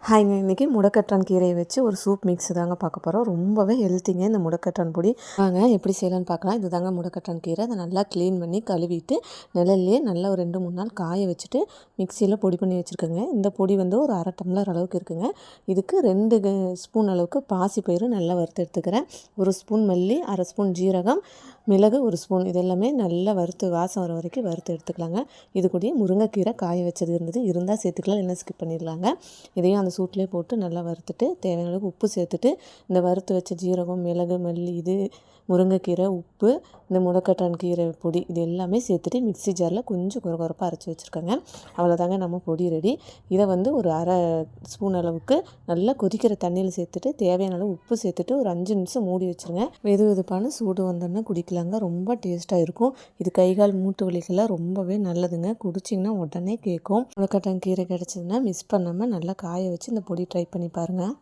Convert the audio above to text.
ஹாய்ங்க, இன்றைக்கி முடக்கத்தான் கீரையை வச்சு ஒரு சூப் மிக்ஸ் தாங்க பார்க்க போகிறோம். ரொம்பவே ஹெல்த்திங்க இந்த முடக்கத்தான் பொடி. வாங்க எப்படி செய்யலான்னு பார்க்கலாம். இது தாங்க முடக்கத்தான் கீரை. அதை நல்லா க்ளீன் பண்ணி கழுவிட்டு நிழல்லையே நல்லா ஒரு 2-3 நாள் காய வச்சுட்டு மிக்சியில் பொடி பண்ணி வச்சுருக்கேங்க. இந்த பொடி வந்து ஒரு 1/2 டம்ளர் அளவுக்கு இருக்குங்க. இதுக்கு 2 ஸ்பூன் அளவுக்கு பாசிப்பயிறு நல்லா வறுத்து எடுத்துக்கிறேன். 1 ஸ்பூன் மல்லி, 1/2 ஸ்பூன் ஜீரகம், மிளகு 1 ஸ்பூன், இது எல்லாமே நல்லா வறுத்து வாசம் வர வரைக்கும் வறுத்து எடுத்துக்கலாங்க. இது கூடயே முருங்கைக்கீரை காய வச்சது இருந்தால் சேர்த்துக்கலாம், இல்லைன்னா ஸ்கிப் பண்ணிடலாங்க. இதையும் அந்த சூட்லேயே போட்டு நல்லா வறுத்துட்டு தேவையான அளவுக்கு உப்பு சேர்த்துட்டு இந்த வறுத்து வச்ச ஜீரகம், மிளகு, மல்லி, இது முருங்கைக்கீரை, உப்பு, இந்த முடக்கத்தான் கீரை பொடி, இது எல்லாமே சேர்த்துட்டு மிக்ஸி ஜாரில் கொஞ்சம் கொரகொரப்பாக அரைச்சி வச்சுருக்கேங்க. அவ்வளோதாங்க நம்ம பொடி ரெடி. இதை வந்து ஒரு 1/2 ஸ்பூன் அளவுக்கு நல்லா கொதிக்கிற தண்ணியில் சேர்த்துட்டு தேவையான அளவு உப்பு சேர்த்துட்டு ஒரு 5 நிமிஷம் மூடி வச்சுருங்க. வெது வெதுப்பான சூடு வந்தோன்னா குடிக்கலாங்க. ரொம்ப டேஸ்ட்டாக இருக்கும். இது கைகால் மூட்டு வலிக்கெல்லாம் ரொம்பவே நல்லதுங்க. குடிச்சிங்கன்னா உடனே கேட்கும். முடக்கத்தான் கீரை கிடச்சிதுன்னா மிஸ் பண்ணாமல் நல்லா காய வச்சு இந்த பொடி ட்ரை பண்ணி பாருங்கள்.